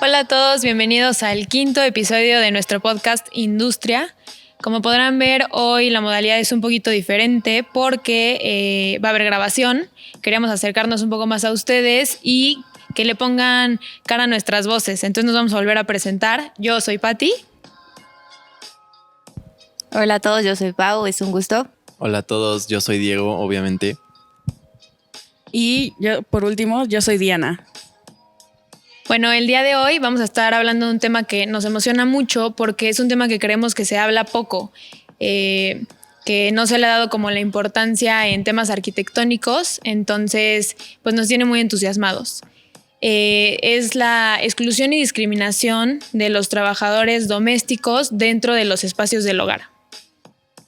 Hola a todos, bienvenidos al quinto episodio de nuestro podcast Industria. Como podrán ver, hoy la modalidad es un poquito diferente porque va a haber grabación. Queríamos acercarnos un poco más a ustedes y que le pongan cara a nuestras voces. Entonces nos vamos a volver a presentar. Yo soy Patti. Hola a todos, yo soy Pau, es un gusto. Hola a todos, yo soy Diego, obviamente. Y yo, por último, yo soy Diana. Bueno, el día de hoy vamos a estar hablando de un tema que nos emociona mucho porque es un tema que creemos que se habla poco, que no se le ha dado como la importancia en temas arquitectónicos, entonces pues nos tiene muy entusiasmados. Es la exclusión y discriminación de los trabajadores domésticos dentro de los espacios del hogar.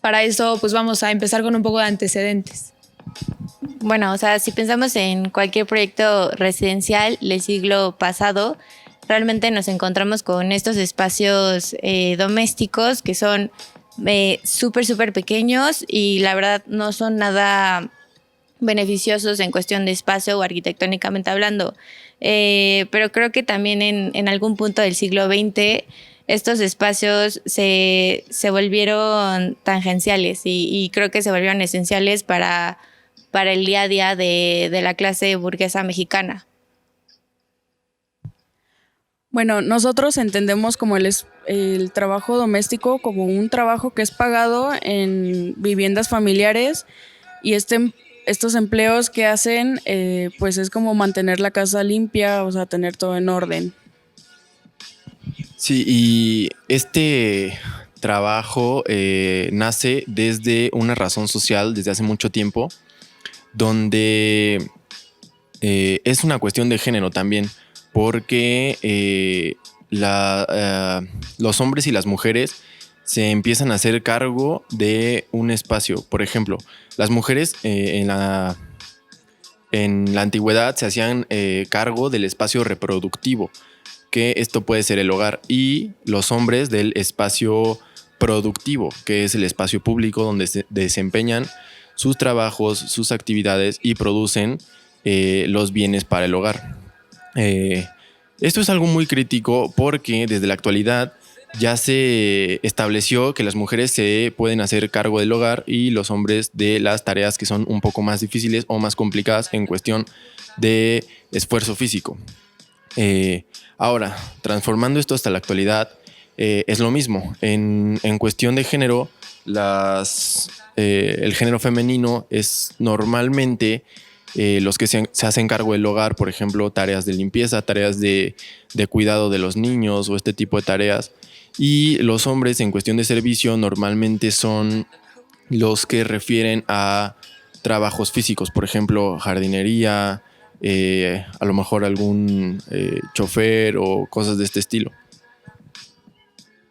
Para eso pues vamos a empezar con un poco de antecedentes. Bueno, si pensamos en cualquier proyecto residencial del siglo pasado, realmente nos encontramos con estos espacios domésticos que son súper pequeños y la verdad no son nada beneficiosos en cuestión de espacio o arquitectónicamente hablando. Pero creo que también en algún punto del siglo XX estos espacios se volvieron tangenciales y creo que se volvieron esenciales para el día a día de la clase burguesa mexicana. Bueno, nosotros entendemos como el trabajo doméstico como un trabajo que es pagado en viviendas familiares y estos empleos que hacen pues es como mantener la casa limpia, tener todo en orden. Sí, y este trabajo nace desde una razón social desde hace mucho tiempo, donde es una cuestión de género también, porque los hombres y las mujeres se empiezan a hacer cargo de un espacio. Por ejemplo, las mujeres en la antigüedad se hacían cargo del espacio reproductivo, que esto puede ser el hogar, y los hombres del espacio productivo, que es el espacio público donde se desempeñan sus trabajos, sus actividades y producen los bienes para el hogar. Esto es algo muy crítico porque desde la actualidad ya se estableció que las mujeres se pueden hacer cargo del hogar y los hombres de las tareas que son un poco más difíciles o más complicadas en cuestión de esfuerzo físico. Ahora, transformando esto hasta la actualidad, es lo mismo. En cuestión de género, el género femenino es normalmente los que se hacen cargo del hogar, por ejemplo, tareas de limpieza, tareas de cuidado de los niños o este tipo de tareas. Y los hombres en cuestión de servicio normalmente son los que refieren a trabajos físicos, por ejemplo, jardinería, a lo mejor algún chofer o cosas de este estilo.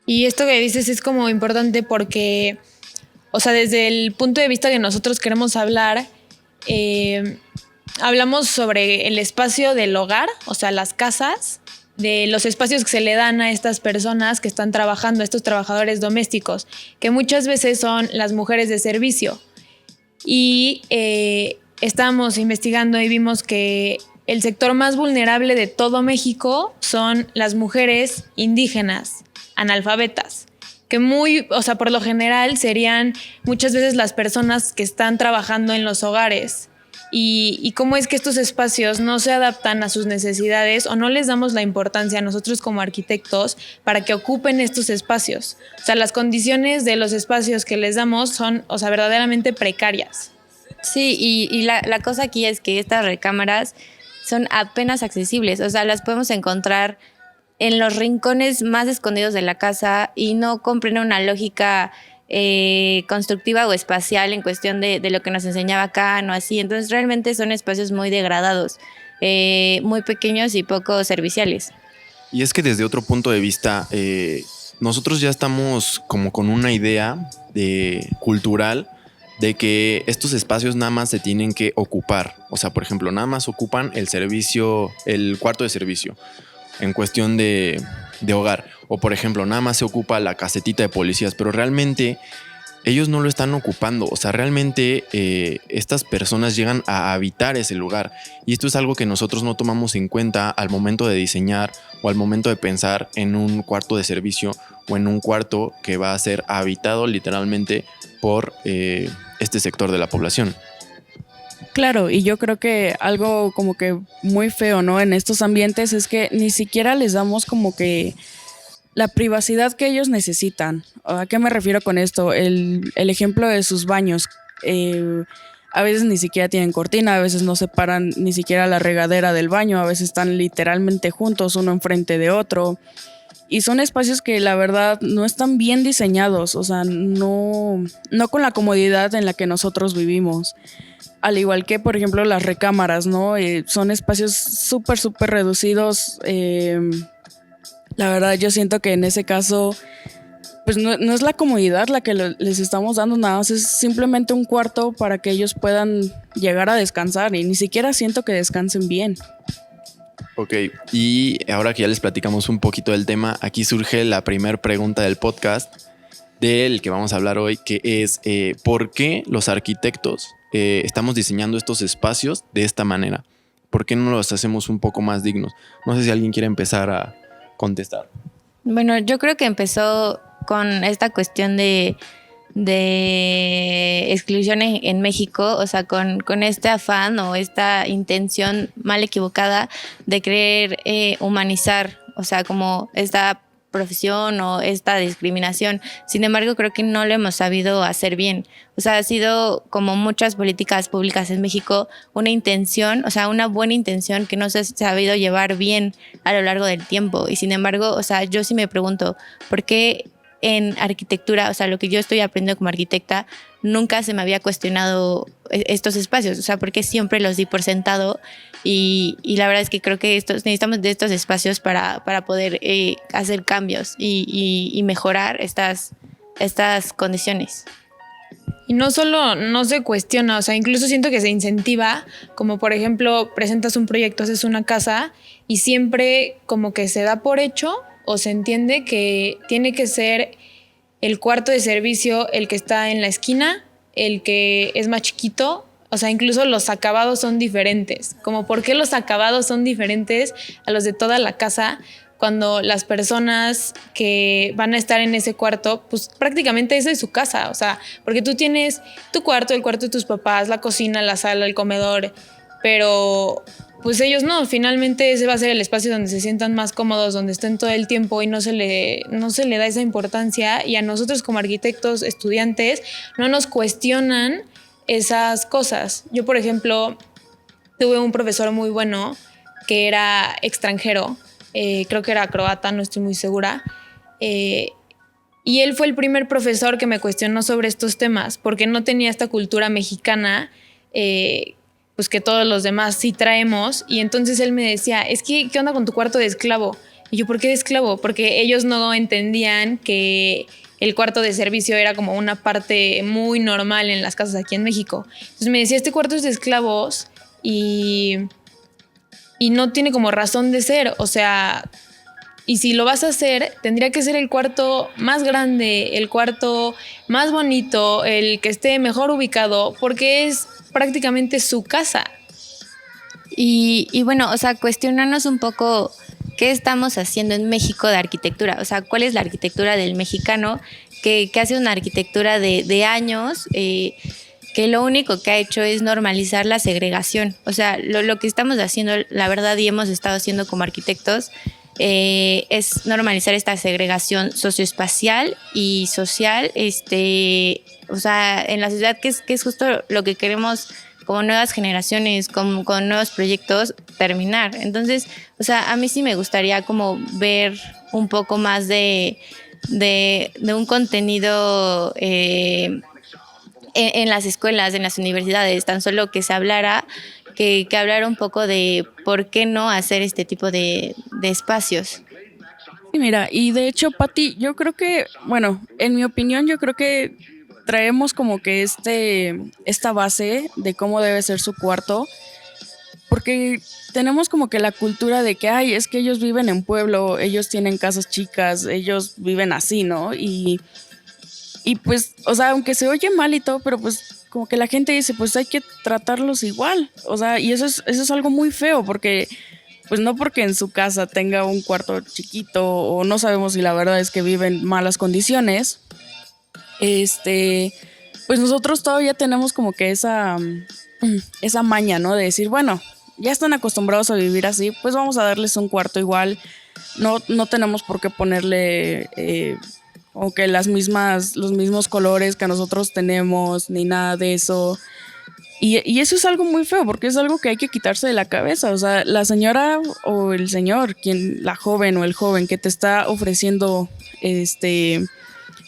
Y esto que dices es como importante porque, desde el punto de vista que nosotros queremos hablar, hablamos sobre el espacio del hogar, las casas, de los espacios que se le dan a estas personas que están trabajando, estos trabajadores domésticos, que muchas veces son las mujeres de servicio. Y estábamos investigando y vimos que el sector más vulnerable de todo México son las mujeres indígenas, analfabetas, que por lo general serían muchas veces las personas que están trabajando en los hogares. Y cómo es que estos espacios no se adaptan a sus necesidades o no les damos la importancia a nosotros como arquitectos para que ocupen estos espacios. Las condiciones de los espacios que les damos son, verdaderamente precarias. Sí, y la cosa aquí es que estas recámaras son apenas accesibles, las podemos encontrar en los rincones más escondidos de la casa y no comprenden una lógica constructiva o espacial en cuestión de lo que nos enseñaba Kant o así. Entonces realmente son espacios muy degradados, muy pequeños y poco serviciales. Y es que desde otro punto de vista, nosotros ya estamos como con una idea cultural de que estos espacios nada más se tienen que ocupar. Por ejemplo, nada más ocupan el cuarto de servicio en cuestión de hogar. O por ejemplo, nada más se ocupa la casetita de policías, pero realmente ellos no lo están ocupando. O sea, realmente estas personas llegan a habitar ese lugar. Y esto es algo que nosotros no tomamos en cuenta al momento de diseñar o al momento de pensar en un cuarto de servicio o en un cuarto que va a ser habitado literalmente por este sector de la población. Claro, y yo creo que algo como que muy feo, ¿no? En estos ambientes es que ni siquiera les damos como que la privacidad que ellos necesitan. ¿A qué me refiero con esto? El ejemplo de sus baños. A veces ni siquiera tienen cortina, a veces no separan ni siquiera la regadera del baño, a veces están literalmente juntos, uno enfrente de otro. Y son espacios que la verdad no están bien diseñados, o sea, no con la comodidad en la que nosotros vivimos. Al igual que, por ejemplo, las recámaras, ¿no? Son espacios súper reducidos. La verdad, yo siento que en ese caso, pues no es la comodidad la que les estamos dando, nada más es simplemente un cuarto para que ellos puedan llegar a descansar y ni siquiera siento que descansen bien. Ok, y ahora que ya les platicamos un poquito del tema, aquí surge la primera pregunta del podcast del que vamos a hablar hoy, que es ¿por qué los arquitectos estamos diseñando estos espacios de esta manera? ¿Por qué no los hacemos un poco más dignos? No sé si alguien quiere empezar a contestar. Bueno, yo creo que empezó con esta cuestión de exclusión en México, o sea, con este afán o esta intención mal equivocada de querer humanizar, o sea, como esta profesión o esta discriminación. Sin embargo, creo que no lo hemos sabido hacer bien. O sea, ha sido, como muchas políticas públicas en México, una intención, o sea, una buena intención que no se ha sabido llevar bien a lo largo del tiempo. Y sin embargo, o sea, yo sí me pregunto, ¿por qué en arquitectura, o sea, lo que yo estoy aprendiendo como arquitecta, nunca se me había cuestionado estos espacios? O sea, porque siempre los di por sentado y la verdad es que creo que necesitamos de estos espacios para poder hacer cambios y mejorar estas condiciones. Y no solo no se cuestiona, o sea, incluso siento que se incentiva, como por ejemplo, presentas un proyecto, haces una casa y siempre como que se da por hecho o se entiende que tiene que ser el cuarto de servicio el que está en la esquina, el que es más chiquito. O sea, incluso los acabados son diferentes. Como por qué los acabados son diferentes a los de toda la casa cuando las personas que van a estar en ese cuarto, pues prácticamente esa es su casa. O sea, porque tú tienes tu cuarto, el cuarto de tus papás, la cocina, la sala, el comedor, pero pues ellos no. Finalmente ese va a ser el espacio donde se sientan más cómodos, donde estén todo el tiempo y no se le da esa importancia. Y a nosotros como arquitectos, estudiantes, no nos cuestionan esas cosas. Yo, por ejemplo, tuve un profesor muy bueno que era extranjero, creo que era croata, no estoy muy segura, y él fue el primer profesor que me cuestionó sobre estos temas, porque no tenía esta cultura mexicana, pues que todos los demás sí traemos, y entonces él me decía, es que, ¿qué onda con tu cuarto de esclavo? Y yo, ¿por qué de esclavo? Porque ellos no entendían que el cuarto de servicio era como una parte muy normal en las casas aquí en México. Entonces me decía, este cuarto es de esclavos y no tiene como razón de ser. O sea, y si lo vas a hacer, tendría que ser el cuarto más grande, el cuarto más bonito, el que esté mejor ubicado, porque es prácticamente su casa. Y bueno, o sea, cuestionarnos un poco qué estamos haciendo en México de arquitectura. O sea, cuál es la arquitectura del mexicano que hace una arquitectura de años, que lo único que ha hecho es normalizar la segregación. O sea, lo que estamos haciendo, la verdad, y hemos estado haciendo como arquitectos, es normalizar esta segregación socioespacial y social, o sea, en la sociedad, que es justo lo que queremos como nuevas generaciones, con nuevos proyectos, terminar. Entonces, o sea, a mí sí me gustaría como ver un poco más de un contenido en las escuelas, en las universidades, tan solo que se hablara, que hablara un poco de por qué no hacer este tipo de espacios. Sí, mira, y de hecho, Pati, yo creo que, bueno, en mi opinión, yo creo que traemos como que esta base de cómo debe ser su cuarto, porque tenemos como que la cultura de que, ay, es que ellos viven en pueblo, ellos tienen casas chicas, ellos viven así, ¿no? Y Y pues, o sea, aunque se oye mal y todo, pero pues como que la gente dice, pues hay que tratarlos igual. O sea, y eso es algo muy feo porque, pues no porque en su casa tenga un cuarto chiquito o no sabemos si la verdad es que vive en malas condiciones, pues nosotros todavía tenemos como que esa maña, ¿no? De decir, bueno, ya están acostumbrados a vivir así, pues vamos a darles un cuarto igual. No tenemos por qué ponerle o que los mismos colores que nosotros tenemos, ni nada de eso. Y eso es algo muy feo, porque es algo que hay que quitarse de la cabeza. O sea, la señora o el señor, la joven o el joven que te está ofreciendo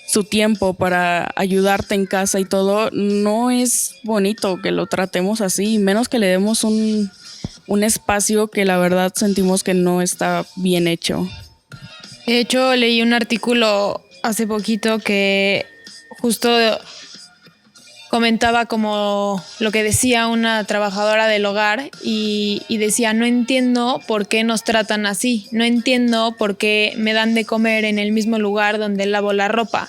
su tiempo para ayudarte en casa y todo, no es bonito que lo tratemos así, menos que le demos un espacio que la verdad sentimos que no está bien hecho. De hecho, leí un artículo hace poquito que justo comentaba como lo que decía una trabajadora del hogar y decía, no entiendo por qué nos tratan así, no entiendo por qué me dan de comer en el mismo lugar donde lavo la ropa,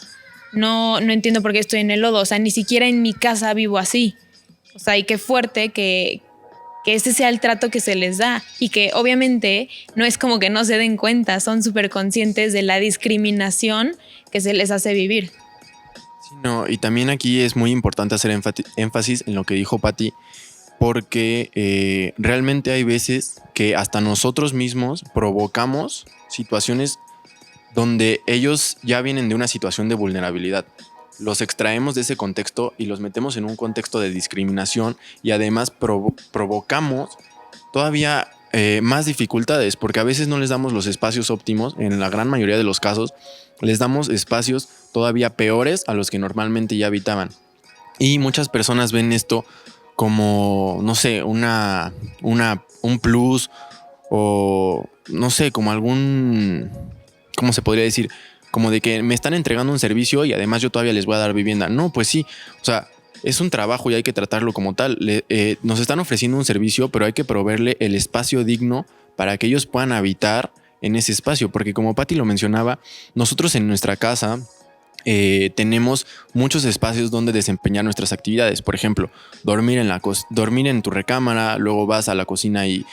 no entiendo por qué estoy en el lodo, o sea, ni siquiera en mi casa vivo así. O sea, y qué fuerte que ese sea el trato que se les da y que obviamente no es como que no se den cuenta, son súper conscientes de la discriminación que se les hace vivir. Sí, no, y también aquí es muy importante hacer énfasis en lo que dijo Patti, porque realmente hay veces que hasta nosotros mismos provocamos situaciones donde ellos ya vienen de una situación de vulnerabilidad. Los extraemos de ese contexto y los metemos en un contexto de discriminación y además provocamos todavía más dificultades porque a veces no les damos los espacios óptimos. En la gran mayoría de los casos les damos espacios todavía peores a los que normalmente ya habitaban. Y muchas personas ven esto como, no sé, un plus o no sé, como algún, ¿cómo se podría decir? Como de que me están entregando un servicio y además yo todavía les voy a dar vivienda. No, pues sí, o sea, es un trabajo y hay que tratarlo como tal. Nos están ofreciendo un servicio, pero hay que proveerle el espacio digno para que ellos puedan habitar en ese espacio. Porque como Patti lo mencionaba, nosotros en nuestra casa tenemos muchos espacios donde desempeñar nuestras actividades. Por ejemplo, dormir en tu recámara, luego vas a la cocina y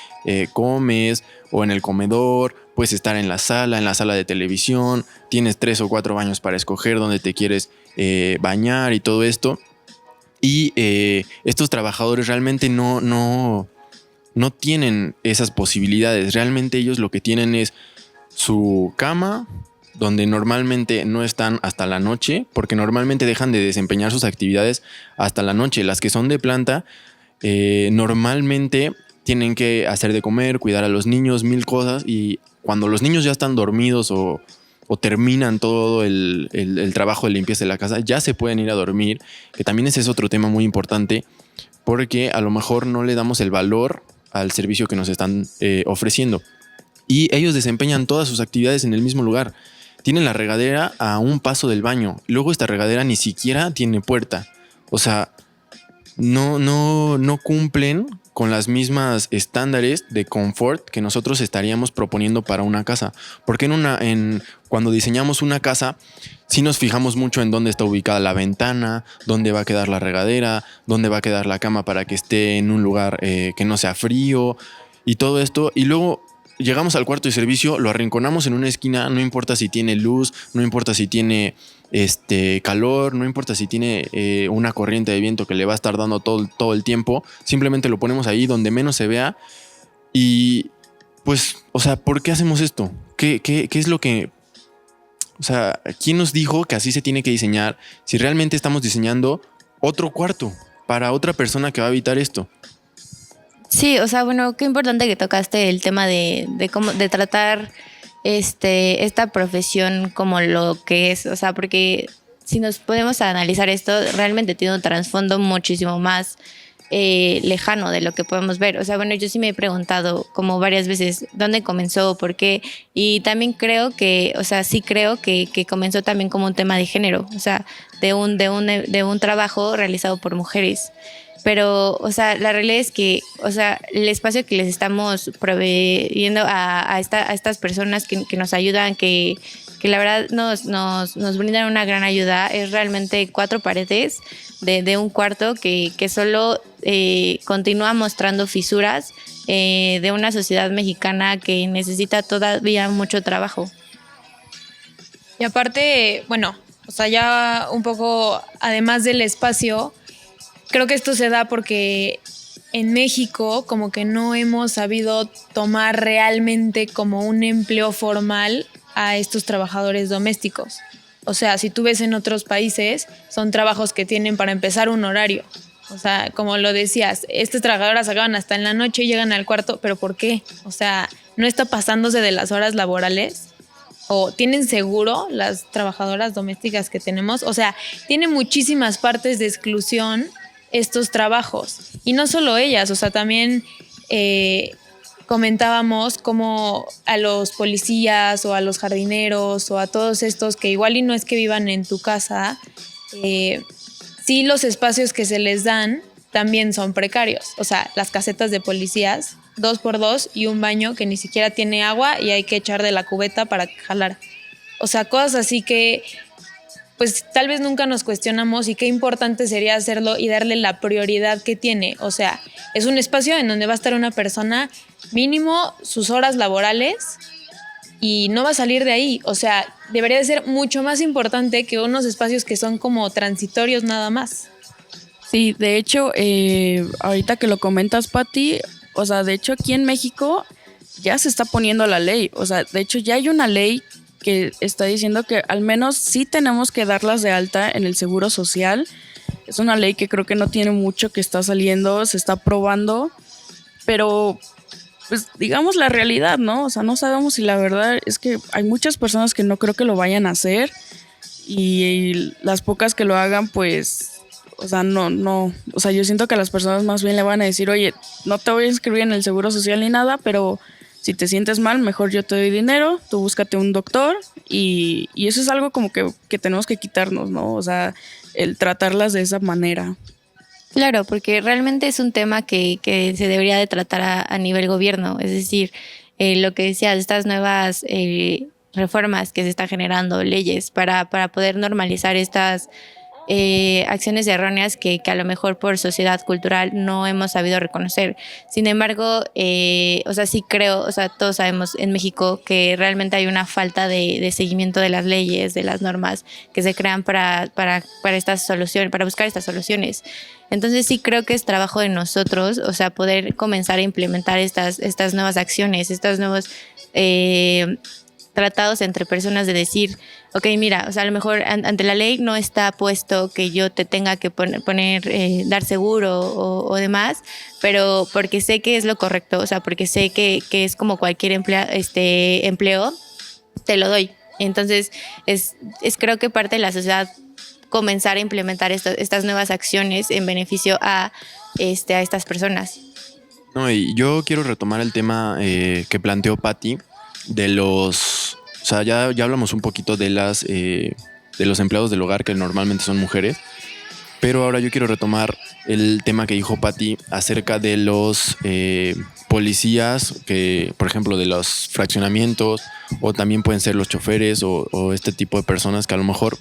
comes, o en el comedor, puedes estar en la sala de televisión, tienes 3 o 4 baños para escoger dónde te quieres bañar y todo esto. Y estos trabajadores realmente no tienen esas posibilidades. Realmente ellos lo que tienen es su cama, donde normalmente no están hasta la noche, porque normalmente dejan de desempeñar sus actividades hasta la noche. Las que son de planta, normalmente tienen que hacer de comer, cuidar a los niños, 1000 cosas, y cuando los niños ya están dormidos o terminan todo el trabajo de limpieza de la casa, ya se pueden ir a dormir, que también ese es otro tema muy importante, porque a lo mejor no le damos el valor al servicio que nos están ofreciendo. Y ellos desempeñan todas sus actividades en el mismo lugar. Tienen la regadera a un paso del baño. Luego esta regadera ni siquiera tiene puerta. O sea, no cumplen con las mismas estándares de confort que nosotros estaríamos proponiendo para una casa. Porque cuando diseñamos una casa, sí nos fijamos mucho en dónde está ubicada la ventana, dónde va a quedar la regadera, dónde va a quedar la cama para que esté en un lugar que no sea frío y todo esto. Y luego llegamos al cuarto de servicio, lo arrinconamos en una esquina, no importa si tiene luz, no importa si tiene calor, no importa si tiene una corriente de viento que le va a estar dando todo el tiempo, simplemente lo ponemos ahí donde menos se vea. Y pues, o sea, ¿por qué hacemos esto? ¿Qué es lo que... O sea, ¿quién nos dijo que así se tiene que diseñar si realmente estamos diseñando otro cuarto para otra persona que va a habitar esto? Sí, o sea, bueno, qué importante que tocaste el tema de cómo de tratar esta profesión como lo que es, o sea, porque si nos podemos analizar esto, realmente tiene un trasfondo muchísimo más lejano de lo que podemos ver. O sea, bueno, yo sí me he preguntado como varias veces dónde comenzó, por qué, y también creo que, o sea, sí creo que comenzó también como un tema de género, o sea, de un trabajo realizado por mujeres. Pero, o sea, la realidad es que, o sea, el espacio que les estamos proveyendo a estas personas que nos ayudan, que la verdad nos brindan una gran ayuda, es realmente 4 paredes de un cuarto que solo continúa mostrando fisuras de una sociedad mexicana que necesita todavía mucho trabajo. Y aparte, bueno, o sea, ya un poco, además del espacio, creo que esto se da porque en México como que no hemos sabido tomar realmente como un empleo formal a estos trabajadores domésticos. O sea, si tú ves en otros países, son trabajos que tienen para empezar un horario. O sea, como lo decías, estas trabajadoras acaban hasta en la noche y llegan al cuarto, ¿pero por qué? O sea, ¿no está pasándose de las horas laborales? ¿O tienen seguro las trabajadoras domésticas que tenemos? O sea, tiene muchísimas partes de exclusión estos trabajos. Y no solo ellas, o sea, también comentábamos cómo a los policías o a los jardineros o a todos estos que igual y no es que vivan en tu casa, sí los espacios que se les dan también son precarios. O sea, las casetas de policías, 2x2 y un baño que ni siquiera tiene agua y hay que echar de la cubeta para jalar. O sea, cosas así que pues tal vez nunca nos cuestionamos y qué importante sería hacerlo y darle la prioridad que tiene. O sea, es un espacio en donde va a estar una persona mínimo sus horas laborales y no va a salir de ahí. O sea, debería de ser mucho más importante que unos espacios que son como transitorios nada más. Sí, de hecho, ahorita que lo comentas, Pati, o sea, de hecho aquí en México ya se está poniendo la ley. O sea, de hecho ya hay una ley que está diciendo que al menos sí tenemos que darlas de alta en el Seguro Social. Es una ley que creo que no tiene mucho que está saliendo, se está aprobando, pero pues digamos la realidad, ¿no? O sea, no sabemos si la verdad es que hay muchas personas que no creo que lo vayan a hacer y las pocas que lo hagan, pues, o sea, no, o sea, yo siento que a las personas más bien le van a decir, oye, no te voy a inscribir en el Seguro Social ni nada, pero si te sientes mal, mejor yo te doy dinero, tú búscate un doctor y eso es algo como que tenemos que quitarnos, ¿no? O sea, el tratarlas de esa manera. Claro, porque realmente es un tema que se debería de tratar a nivel gobierno. Es decir, lo que decías, estas nuevas reformas que se están generando, leyes para poder normalizar estas acciones erróneas que a lo mejor por sociedad cultural no hemos sabido reconocer. Sin embargo, o sea, sí creo, o sea, todos sabemos en México que realmente hay una falta de seguimiento de las leyes, de las normas que se crean para estas soluciones, para buscar estas soluciones. Entonces sí creo que es trabajo de nosotros, o sea, poder comenzar a implementar estas nuevas acciones, estos nuevos tratados entre personas de decir, ok, mira, o sea, a lo mejor ante la ley no está puesto que yo te tenga que poner dar seguro o demás, pero porque sé que es lo correcto, o sea, porque sé que es como cualquier empleo, te lo doy. Entonces, es creo que parte de la sociedad comenzar a implementar estas nuevas acciones en beneficio a estas personas. No, y yo quiero retomar el tema que planteó Patti de los, o sea, ya hablamos un poquito de los empleados del hogar que normalmente son mujeres, pero ahora yo quiero retomar el tema que dijo Patti acerca de los policías, que por ejemplo de los fraccionamientos, o también pueden ser los choferes o este tipo de personas que a lo mejor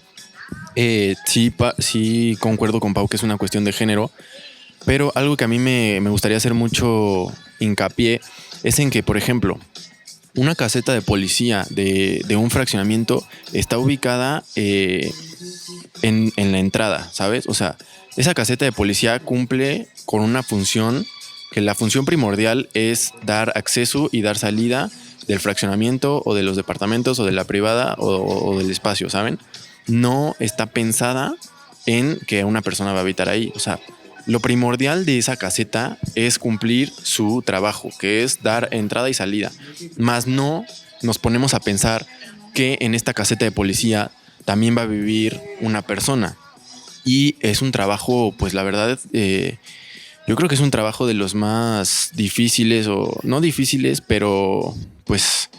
sí concuerdo con Pau que es una cuestión de género, pero algo que a mí me gustaría hacer mucho hincapié es en que, por ejemplo, una caseta de policía de un fraccionamiento está ubicada en la entrada, ¿sabes? O sea, esa caseta de policía cumple con una función, que la función primordial es dar acceso y dar salida del fraccionamiento o de los departamentos o de la privada o del espacio, ¿saben? No está pensada en que una persona va a habitar ahí. O sea, lo primordial de esa caseta es cumplir su trabajo, que es dar entrada y salida. Más no nos ponemos a pensar que en esta caseta de policía también va a vivir una persona. Y es un trabajo, pues la verdad, yo creo que es un trabajo de los más difíciles, o no difíciles, pero pues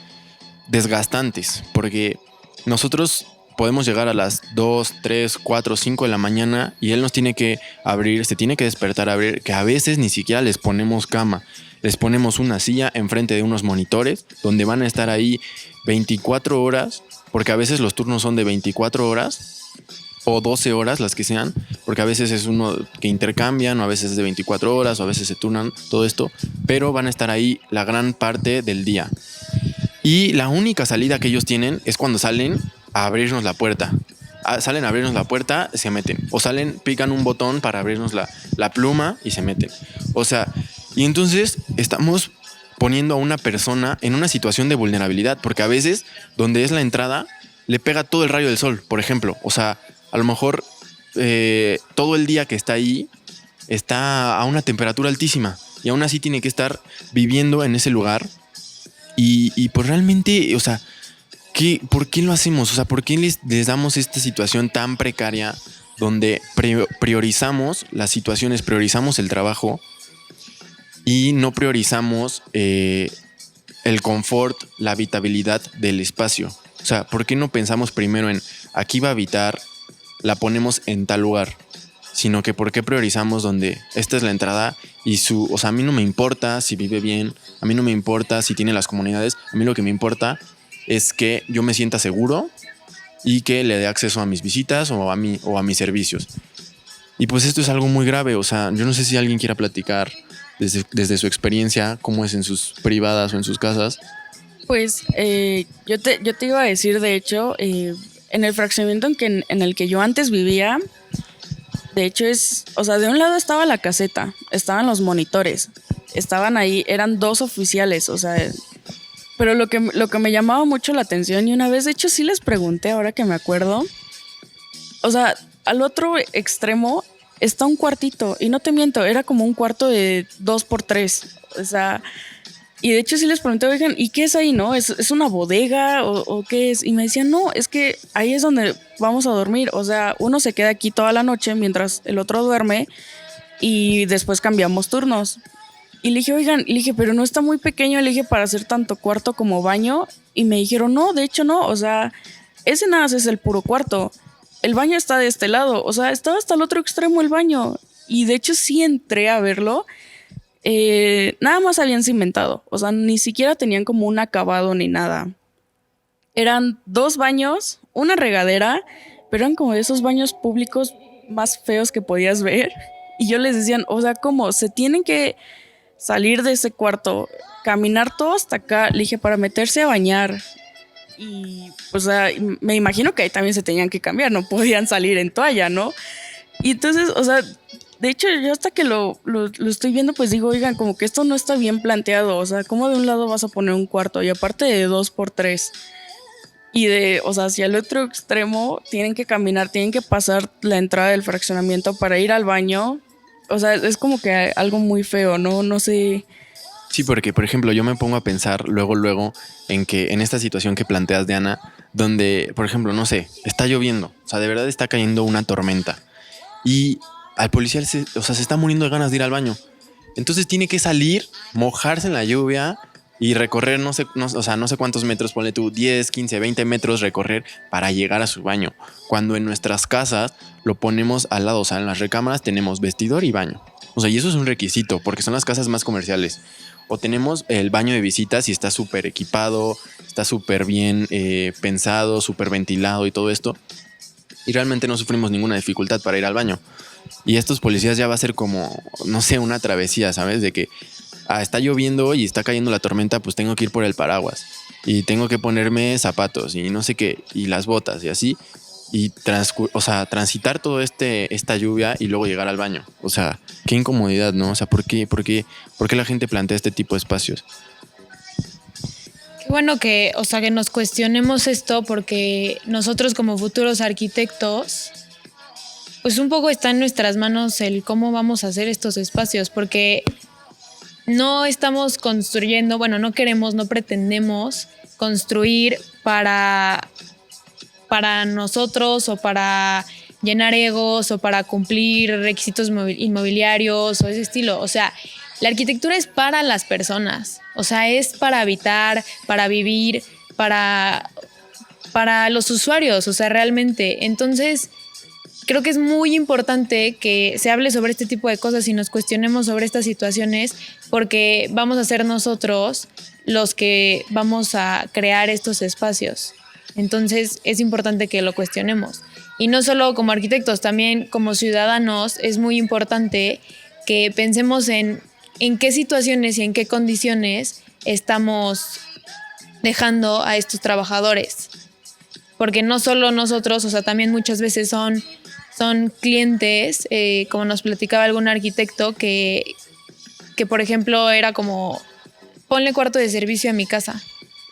desgastantes. Porque nosotros podemos llegar a las 2, 3, 4, 5 de la mañana y él nos tiene que abrir, se tiene que despertar a abrir, que a veces ni siquiera les ponemos cama. Les ponemos una silla enfrente de unos monitores donde van a estar ahí 24 horas, porque a veces los turnos son de 24 horas o 12 horas, las que sean, porque a veces es uno que intercambian, o a veces es de 24 horas, o a veces se turnan, todo esto, pero van a estar ahí la gran parte del día. Y la única salida que ellos tienen es cuando salen a abrirnos la puerta. Salen a abrirnos la puerta, se meten. O salen, pican un botón para abrirnos la pluma y se meten. O sea, y entonces estamos poniendo a una persona en una situación de vulnerabilidad, porque a veces donde es la entrada le pega todo el rayo del sol, por ejemplo. O sea, a lo mejor todo el día que está ahí está a una temperatura altísima y aún así tiene que estar viviendo en ese lugar. Y pues realmente, o sea, ¿por qué lo hacemos? O sea, ¿por qué les damos esta situación tan precaria donde priorizamos las situaciones, priorizamos el trabajo y no priorizamos el confort, la habitabilidad del espacio? O sea, ¿por qué no pensamos primero en aquí va a habitar, la ponemos en tal lugar? Sino que ¿por qué priorizamos donde esta es la entrada y o sea, a mí no me importa si vive bien, a mí no me importa si tiene las comunidades, a mí lo que me importa es que yo me sienta seguro y que le dé acceso a mis visitas o a mis servicios. Y pues esto es algo muy grave. O sea, yo no sé si alguien quiera platicar desde su experiencia, cómo es en sus privadas o en sus casas. Pues yo te iba a decir, de hecho, en el fraccionamiento en el que yo antes vivía, de hecho o sea, de un lado estaba la caseta, estaban los monitores, estaban ahí, eran 2 oficiales, o sea, pero lo que me llamaba mucho la atención, y una vez, de hecho, sí les pregunté, ahora que me acuerdo, o sea, al otro extremo está un cuartito, y no te miento, era como un cuarto de 2x3, o sea, y de hecho sí les pregunté, oigan, ¿y qué es ahí, no? ¿Es una bodega o qué es? Y me decían, no, es que ahí es donde vamos a dormir, o sea, uno se queda aquí toda la noche mientras el otro duerme y después cambiamos turnos. Y le dije, oigan, pero no está muy pequeño, le dije, para hacer tanto cuarto como baño. Y me dijeron, no, de hecho no, o sea, ese nada más es el puro cuarto. El baño está de este lado, o sea, estaba hasta el otro extremo el baño. Y de hecho sí entré a verlo. Nada más habían cimentado, o sea, ni siquiera tenían como un acabado ni nada. Eran 2 baños, una regadera, pero eran como de esos baños públicos más feos que podías ver. Y yo les decían, o sea, ¿cómo? Se tienen que salir de ese cuarto, caminar todo hasta acá, le dije, para meterse a bañar. Y, o sea, me imagino que ahí también se tenían que cambiar, no podían salir en toalla, ¿no? Y entonces, o sea, de hecho, yo hasta que lo estoy viendo, pues digo, oigan, como que esto no está bien planteado. O sea, ¿cómo de un lado vas a poner un cuarto? Y aparte de 2x3. Y o sea, hacia el otro extremo tienen que caminar, tienen que pasar la entrada del fraccionamiento para ir al baño. O sea, es como que algo muy feo, ¿no? No sé. Sí, porque, por ejemplo, yo me pongo a pensar luego en que en esta situación que planteas, Diana, donde, por ejemplo, no sé, está lloviendo. O sea, de verdad está cayendo una tormenta. Y al policía se está muriendo de ganas de ir al baño. Entonces tiene que salir, mojarse en la lluvia y recorrer no sé cuántos metros, ponle tú 10, 15, 20 metros recorrer para llegar a su baño. Cuando en nuestras casas lo ponemos al lado, o sea, en las recámaras tenemos vestidor y baño. O sea, y eso es un requisito porque son las casas más comerciales. O tenemos el baño de visitas y está súper equipado, está súper bien pensado, súper ventilado y todo esto. Y realmente no sufrimos ninguna dificultad para ir al baño. Y estos policías ya va a ser como, no sé, una travesía, ¿sabes? De que está lloviendo y está cayendo la tormenta, pues tengo que ir por el paraguas. Y tengo que ponerme zapatos y no sé qué, y las botas y así. Y transitar todo esta lluvia y luego llegar al baño. O sea, qué incomodidad, ¿no? O sea, ¿por qué la gente plantea este tipo de espacios? Qué bueno que nos cuestionemos esto, porque nosotros como futuros arquitectos, pues un poco está en nuestras manos el cómo vamos a hacer estos espacios, porque no estamos construyendo, no queremos, no pretendemos construir para nosotros o para llenar egos o para cumplir requisitos inmobiliarios o ese estilo. O sea, la arquitectura es para las personas, o sea, es para habitar, para vivir, para para los usuarios, o sea, realmente. Entonces, creo que es muy importante que se hable sobre este tipo de cosas y nos cuestionemos sobre estas situaciones, porque vamos a ser nosotros los que vamos a crear estos espacios. Entonces, es importante que lo cuestionemos. Y no solo como arquitectos, también como ciudadanos es muy importante que pensemos en qué situaciones y en qué condiciones estamos dejando a estos trabajadores. Porque no solo nosotros, o sea, también muchas veces son clientes, como nos platicaba algún arquitecto, que por ejemplo era como, ponle cuarto de servicio a mi casa.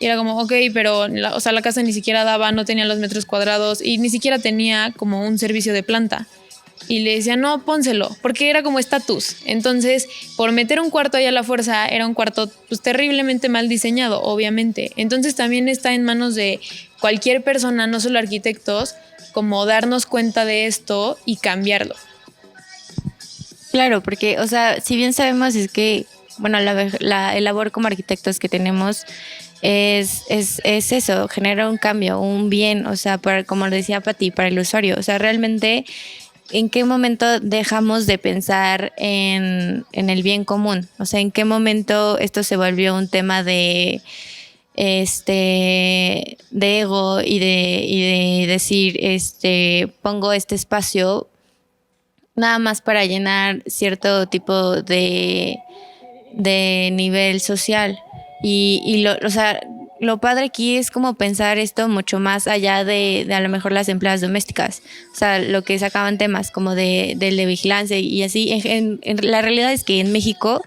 Y era como, ok, pero la casa ni siquiera daba, no tenía los metros cuadrados y ni siquiera tenía como un servicio de planta. Y le decía, no, pónselo, porque era como estatus. Entonces, por meter un cuarto ahí a la fuerza, era un cuarto pues terriblemente mal diseñado, obviamente. Entonces también está en manos de cualquier persona, no solo arquitectos, como darnos cuenta de esto y cambiarlo. Claro, porque, o sea, si bien sabemos es que, bueno, el labor como arquitectos que tenemos es eso, generar un cambio, un bien, o sea, como decía Pati, para el usuario. O sea, realmente, ¿en qué momento dejamos de pensar en el bien común? O sea, ¿en qué momento esto se volvió un tema de ego y de decir, pongo este espacio nada más para llenar cierto tipo de nivel social? O sea, lo padre aquí es como pensar esto mucho más allá de a lo mejor las empleadas domésticas. O sea, lo que sacaban temas como de vigilancia y así. La realidad es que en México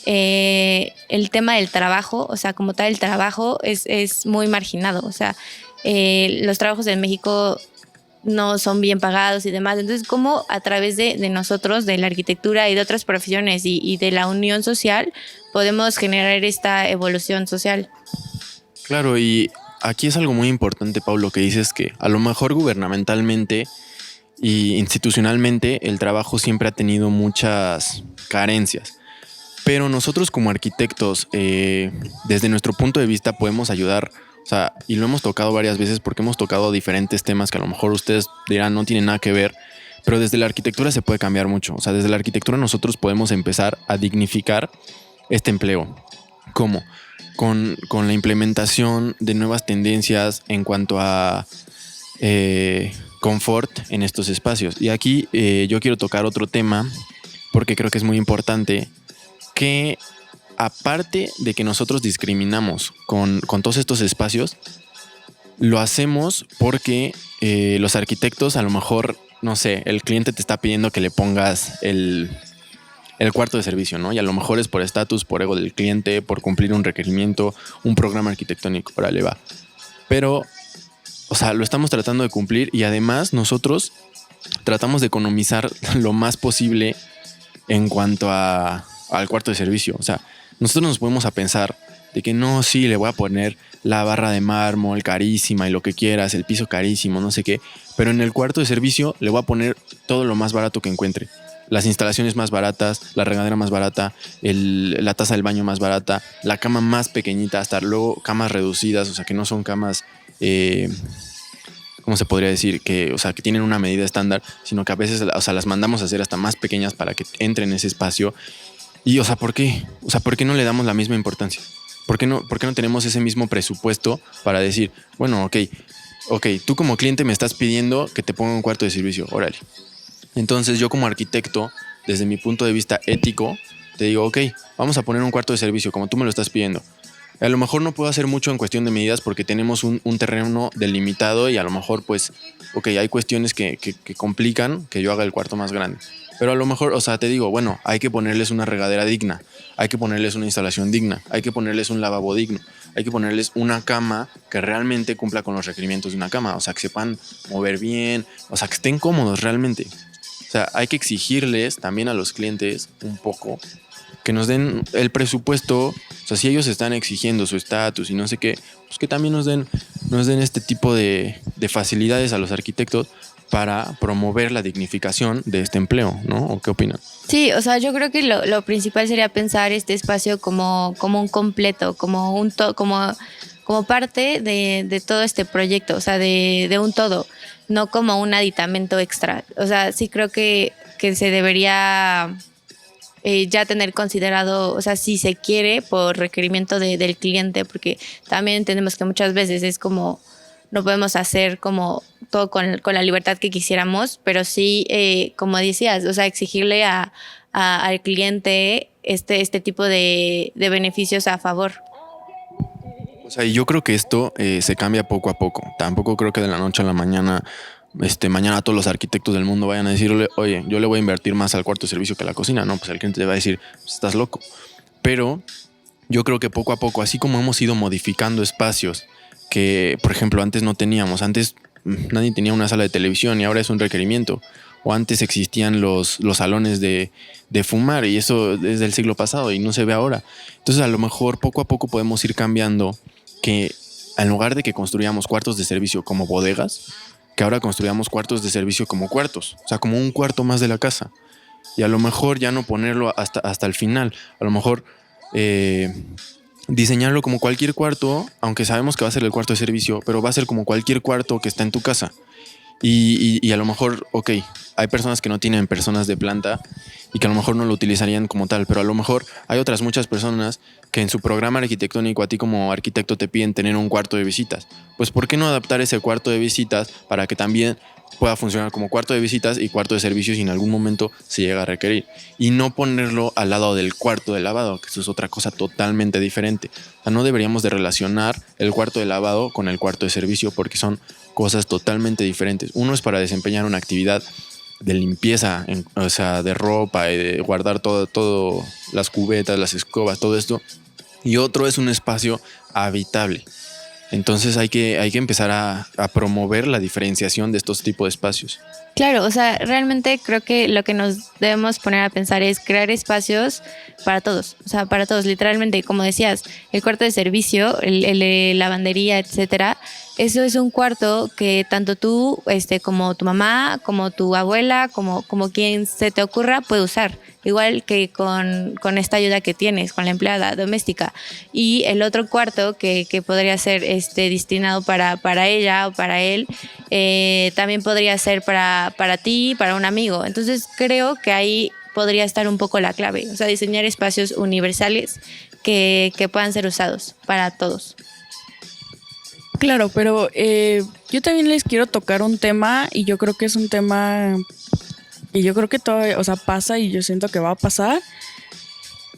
el tema del trabajo, o sea, como tal el trabajo es muy marginado. O sea, los trabajos en México no son bien pagados y demás. Entonces, ¿cómo a través de nosotros, de la arquitectura y de otras profesiones y de la unión social, podemos generar esta evolución social? Claro, y aquí es algo muy importante, Pablo, que dices que a lo mejor gubernamentalmente y institucionalmente el trabajo siempre ha tenido muchas carencias. Pero nosotros como arquitectos, desde nuestro punto de vista, podemos ayudar. O sea, y lo hemos tocado varias veces porque hemos tocado diferentes temas que a lo mejor ustedes dirán no tienen nada que ver, pero desde la arquitectura se puede cambiar mucho. O sea, desde la arquitectura nosotros podemos empezar a dignificar este empleo. ¿Cómo? Con la implementación de nuevas tendencias en cuanto a confort en estos espacios. Y aquí yo quiero tocar otro tema porque creo que es muy importante, que aparte de que nosotros discriminamos con todos estos espacios, lo hacemos porque los arquitectos a lo mejor, no sé, el cliente te está pidiendo que le pongas el cuarto de servicio, ¿no? Y a lo mejor es por estatus, por ego del cliente, por cumplir un requerimiento, un programa arquitectónico, órale va. Pero, o sea, lo estamos tratando de cumplir y además nosotros tratamos de economizar lo más posible en cuanto al cuarto de servicio. O sea, nosotros nos podemos a pensar de que no, sí, le voy a poner la barra de mármol carísima y lo que quieras, el piso carísimo, no sé qué, pero en el cuarto de servicio le voy a poner todo lo más barato que encuentre. Las instalaciones más baratas, la regadera más barata, la taza del baño más barata, la cama más pequeñita, hasta luego camas reducidas, o sea, que no son camas, ¿cómo se podría decir? Que tienen una medida estándar, sino que a veces, o sea, las mandamos a hacer hasta más pequeñas para que entren en ese espacio. Y, o sea, ¿por qué? O sea, ¿por qué no le damos la misma importancia? ¿Por qué no tenemos ese mismo presupuesto para decir, bueno, ok, tú como cliente me estás pidiendo que te ponga un cuarto de servicio, órale. Entonces yo como arquitecto, desde mi punto de vista ético, te digo, ok, vamos a poner un cuarto de servicio como tú me lo estás pidiendo. A lo mejor no puedo hacer mucho en cuestión de medidas porque tenemos un terreno delimitado y a lo mejor pues, ok, hay cuestiones que complican que yo haga el cuarto más grande. Pero a lo mejor, o sea, te digo, bueno, hay que ponerles una regadera digna, hay que ponerles una instalación digna, hay que ponerles un lavabo digno, hay que ponerles una cama que realmente cumpla con los requerimientos de una cama, o sea, que sepan mover bien, o sea, que estén cómodos realmente. O sea, hay que exigirles también a los clientes un poco que nos den el presupuesto. O sea, si ellos están exigiendo su estatus y no sé qué, pues que también nos den este tipo de facilidades a los arquitectos para promover la dignificación de este empleo, ¿no? ¿O qué opinan? Sí, o sea, yo creo que lo principal sería pensar este espacio como un completo, como como parte de todo este proyecto, o sea, de un todo, no como un aditamento extra. O sea, sí creo que se debería ya tener considerado, o sea, si se quiere por requerimiento del cliente, porque también entendemos que muchas veces es como no podemos hacer como todo con la libertad que quisiéramos, pero sí, como decías, o sea, exigirle al cliente este tipo de beneficios a favor. O sea, y yo creo que esto se cambia poco a poco. Tampoco creo que de la noche a la mañana, mañana todos los arquitectos del mundo vayan a decirle, oye, yo le voy a invertir más al cuarto de servicio que a la cocina. No, pues el cliente le va a decir, pues, estás loco. Pero yo creo que poco a poco, así como hemos ido modificando espacios que, por ejemplo, antes no teníamos. Antes nadie tenía una sala de televisión y ahora es un requerimiento. O antes existían los salones de fumar y eso es del siglo pasado y no se ve ahora. Entonces a lo mejor poco a poco podemos ir cambiando que en lugar de que construyamos cuartos de servicio como bodegas, que ahora construyamos cuartos de servicio como cuartos. O sea, como un cuarto más de la casa. Y a lo mejor ya no ponerlo hasta el final. A lo mejor diseñarlo como cualquier cuarto, aunque sabemos que va a ser el cuarto de servicio, pero va a ser como cualquier cuarto que está en tu casa. Y a lo mejor, ok, hay personas que no tienen personas de planta y que a lo mejor no lo utilizarían como tal, pero a lo mejor hay otras muchas personas que en su programa arquitectónico a ti como arquitecto te piden tener un cuarto de visitas. Pues ¿por qué no adaptar ese cuarto de visitas para que también pueda funcionar como cuarto de visitas y cuarto de servicio si en algún momento se llega a requerir? Y no ponerlo al lado del cuarto de lavado, que eso es otra cosa totalmente diferente. O sea, no deberíamos de relacionar el cuarto de lavado con el cuarto de servicio porque son cosas totalmente diferentes. Uno es para desempeñar una actividad de limpieza, o sea, de ropa y de guardar todo, las cubetas, las escobas, todo esto. Y otro es un espacio habitable. Entonces hay que empezar a promover la diferenciación de estos tipos de espacios. Claro, o sea, realmente creo que lo que nos debemos poner a pensar es crear espacios para todos, o sea, para todos, literalmente, como decías, el cuarto de servicio, el de lavandería, etcétera, eso es un cuarto que tanto tú, como tu mamá, como tu abuela, como quien se te ocurra puede usar, igual que con esta ayuda que tienes, con la empleada doméstica. Y el otro cuarto que podría ser destinado para ella o para él, también podría ser para ti, para un amigo. Entonces creo que ahí podría estar un poco la clave, o sea, diseñar espacios universales que puedan ser usados para todos. Claro, pero yo también les quiero tocar un tema y yo creo que es un tema que yo creo que todavía, o sea, pasa y yo siento que va a pasar.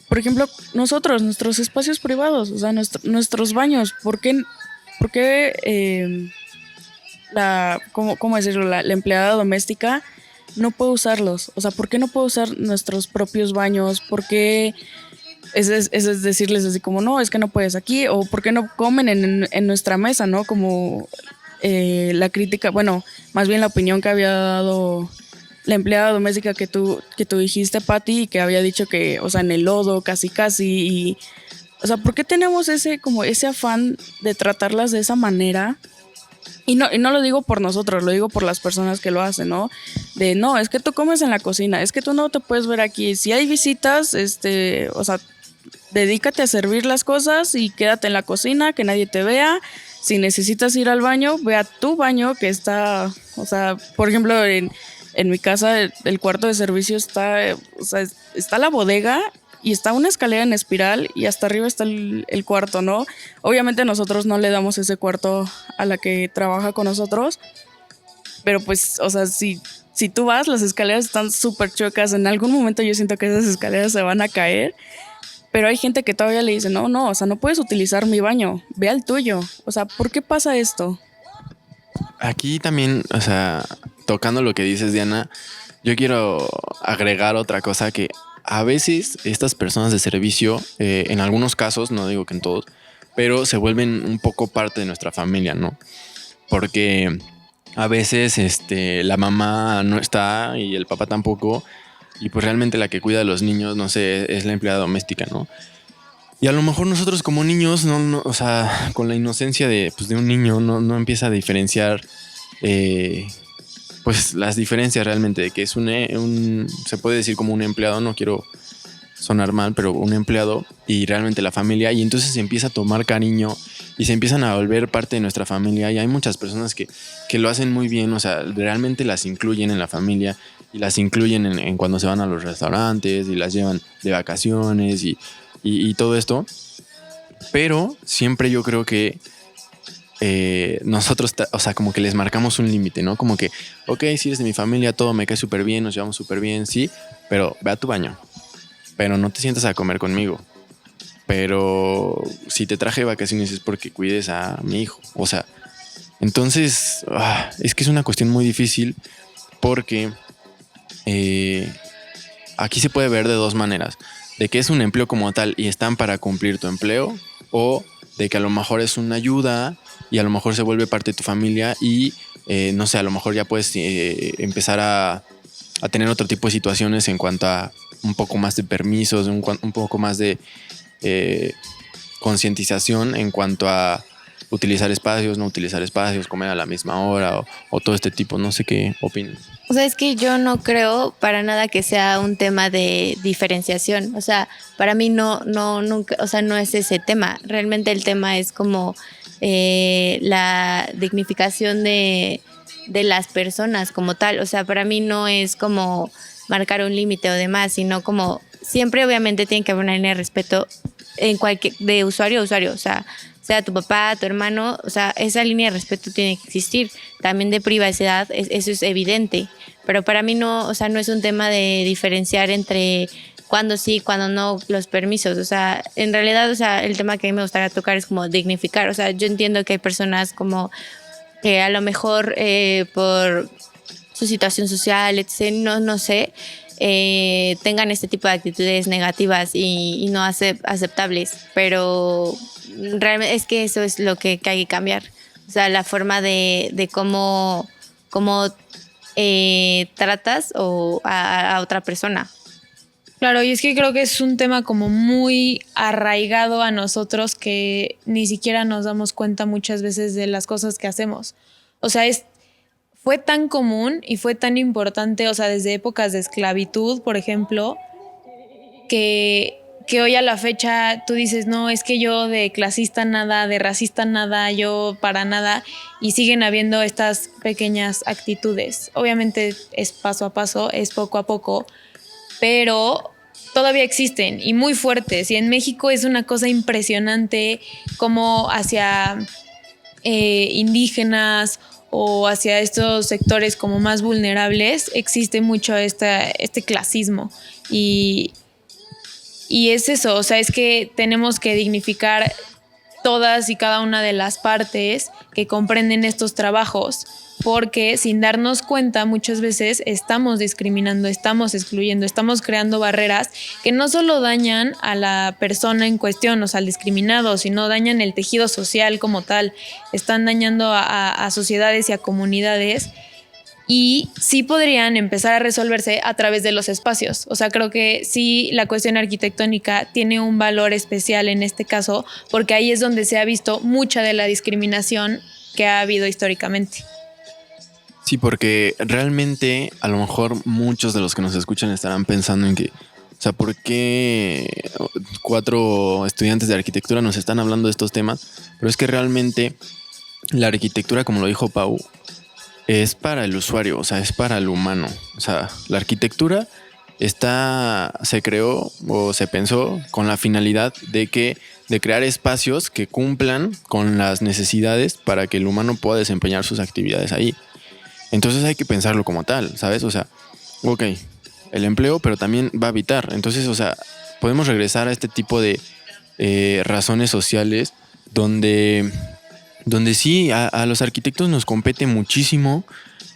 Por ejemplo, nuestros espacios privados, o sea, nuestros baños, ¿por qué ¿cómo decirlo? La empleada doméstica no puede usarlos? O sea, ¿por qué no puede usar nuestros propios baños? ¿Por qué es decirles así como, no, es que no puedes aquí? ¿O por qué no comen en nuestra mesa, no? Como la crítica, bueno, más bien la opinión que había dado la empleada doméstica que tú dijiste, Pati, y que había dicho que, o sea, en el lodo, casi, y, o sea, ¿por qué tenemos ese afán de tratarlas de esa manera? Y no lo digo por nosotros, lo digo por las personas que lo hacen, ¿no? No, es que tú comes en la cocina, es que tú no te puedes ver aquí. Si hay visitas, o sea, dedícate a servir las cosas y quédate en la cocina, que nadie te vea. Si necesitas ir al baño, ve a tu baño que está, o sea, por ejemplo, en mi casa el cuarto de servicio está, o sea, está la bodega y está una escalera en espiral y hasta arriba está el cuarto, ¿no? Obviamente nosotros no le damos ese cuarto a la que trabaja con nosotros, pero pues, o sea, si tú vas, las escaleras están súper chuecas. En algún momento yo siento que esas escaleras se van a caer, pero hay gente que todavía le dice, no, o sea, no puedes utilizar mi baño, ve al tuyo. O sea, ¿por qué pasa esto? Aquí también, o sea, tocando lo que dices, Diana, yo quiero agregar otra cosa que a veces estas personas de servicio, en algunos casos, no digo que en todos, pero se vuelven un poco parte de nuestra familia, ¿no? Porque a veces la mamá no está y el papá tampoco, y pues realmente la que cuida de los niños, no sé, es la empleada doméstica, ¿no? Y a lo mejor nosotros como niños, no, o sea, con la inocencia de un niño, no empieza a diferenciar pues las diferencias realmente de que es se puede decir como un empleado, no quiero sonar mal, pero un empleado y realmente la familia, y entonces se empieza a tomar cariño y se empiezan a volver parte de nuestra familia. Y hay muchas personas que lo hacen muy bien, o sea, realmente las incluyen en la familia y las incluyen en cuando se van a los restaurantes y las llevan de vacaciones y todo esto. Pero siempre yo creo que nosotros, o sea, como que les marcamos un límite, ¿no? Como que, ok, si eres de mi familia, todo me cae súper bien, nos llevamos súper bien, sí, pero ve a tu baño. Pero no te sientas a comer conmigo. Pero si te traje de vacaciones es porque cuides a mi hijo. O sea, entonces, es que es una cuestión muy difícil porque aquí se puede ver de dos maneras. De que es un empleo como tal y están para cumplir tu empleo, o de que a lo mejor es una ayuda y a lo mejor se vuelve parte de tu familia y no sé, a lo mejor ya puedes empezar a tener otro tipo de situaciones en cuanto a un poco más de permisos, un poco más de concientización en cuanto a utilizar espacios, no utilizar espacios, comer a la misma hora o todo este tipo. No sé qué opinas. O sea, es que yo no creo para nada que sea un tema de diferenciación. O sea, para mí nunca, o sea, no es ese tema. Realmente el tema es como la dignificación de las personas como tal. O sea, para mí no es como marcar un límite o demás, sino como siempre obviamente tiene que haber una línea de respeto en de usuario a usuario. O sea tu papá, tu hermano, o sea, esa línea de respeto tiene que existir. También de privacidad, eso es evidente. Pero para mí no, o sea, no es un tema de diferenciar entre cuándo sí, cuándo no, los permisos. O sea, en realidad, o sea, el tema que a mí me gustaría tocar es como dignificar. O sea, yo entiendo que hay personas como que a lo mejor por su situación social, etc., no sé, tengan este tipo de actitudes negativas y no aceptables, pero realmente es que eso es lo que hay que cambiar. O sea, la forma de cómo tratas a otra persona. Claro, y es que creo que es un tema como muy arraigado a nosotros que ni siquiera nos damos cuenta muchas veces de las cosas que hacemos. O sea, fue tan común y fue tan importante, o sea, desde épocas de esclavitud, por ejemplo, que hoy a la fecha tú dices, no, es que yo de clasista nada, de racista nada, yo para nada, y siguen habiendo estas pequeñas actitudes. Obviamente es paso a paso, es poco a poco, pero todavía existen y muy fuertes. Y en México es una cosa impresionante como hacia indígenas o hacia estos sectores como más vulnerables existe mucho este clasismo y es eso, o sea, es que tenemos que dignificar todas y cada una de las partes que comprenden estos trabajos, porque sin darnos cuenta muchas veces estamos discriminando, estamos excluyendo, estamos creando barreras que no solo dañan a la persona en cuestión, o sea, al discriminado, sino dañan el tejido social como tal, están dañando a sociedades y a comunidades. Y sí podrían empezar a resolverse a través de los espacios. O sea, creo que sí la cuestión arquitectónica tiene un valor especial en este caso, porque ahí es donde se ha visto mucha de la discriminación que ha habido históricamente. Sí, porque realmente a lo mejor muchos de los que nos escuchan estarán pensando en que, o sea, ¿por qué 4 estudiantes de arquitectura nos están hablando de estos temas? Pero es que realmente la arquitectura, como lo dijo Pau, es para el usuario, o sea, es para el humano. O sea, la arquitectura se creó o se pensó con la finalidad de crear espacios que cumplan con las necesidades para que el humano pueda desempeñar sus actividades ahí. Entonces hay que pensarlo como tal, ¿sabes? O sea, ok, el empleo, pero también va a habitar. Entonces, o sea, podemos regresar a este tipo de razones sociales donde sí, a los arquitectos nos compete muchísimo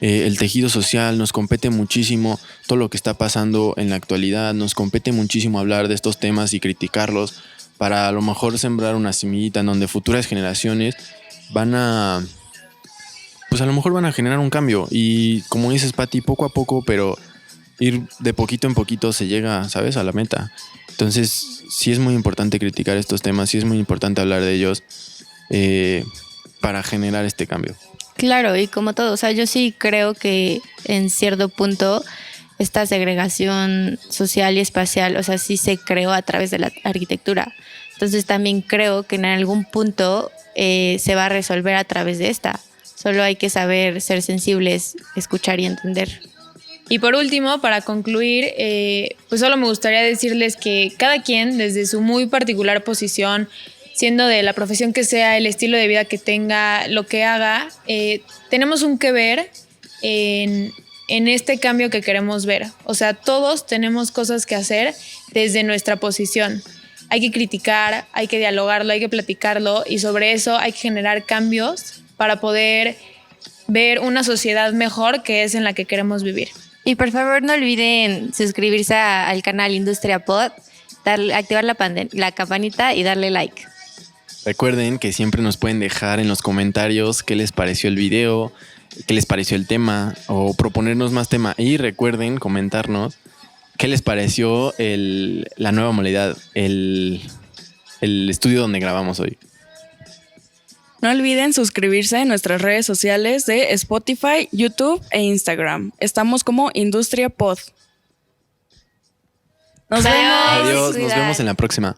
el tejido social, nos compete muchísimo todo lo que está pasando en la actualidad, nos compete muchísimo hablar de estos temas y criticarlos para a lo mejor sembrar una semillita en donde futuras generaciones pues a lo mejor van a generar un cambio. Y como dices, Pati, poco a poco, pero ir de poquito en poquito se llega, ¿sabes?, a la meta. Entonces, sí es muy importante criticar estos temas, sí es muy importante hablar de ellos para generar este cambio. Claro, y como todo, o sea, yo sí creo que en cierto punto esta segregación social y espacial, o sea, sí se creó a través de la arquitectura. Entonces también creo que en algún punto se va a resolver a través de esta. Solo hay que saber ser sensibles, escuchar y entender. Y por último, para concluir, pues solo me gustaría decirles que cada quien, desde su muy particular posición, siendo de la profesión que sea, el estilo de vida que tenga, lo que haga, tenemos un que ver en este cambio que queremos ver. O sea, todos tenemos cosas que hacer desde nuestra posición. Hay que criticar, hay que dialogarlo, hay que platicarlo y sobre eso hay que generar cambios para poder ver una sociedad mejor que es en la que queremos vivir. Y por favor no olviden suscribirse al canal Industria Pod, activar la campanita y darle like. Recuerden que siempre nos pueden dejar en los comentarios qué les pareció el video, qué les pareció el tema o proponernos más tema. Y recuerden comentarnos qué les pareció la nueva modalidad, el estudio donde grabamos hoy. No olviden suscribirse en nuestras redes sociales de Spotify, YouTube e Instagram. Estamos como Industria Pod. Nos vemos. Adiós, nos vemos en la próxima.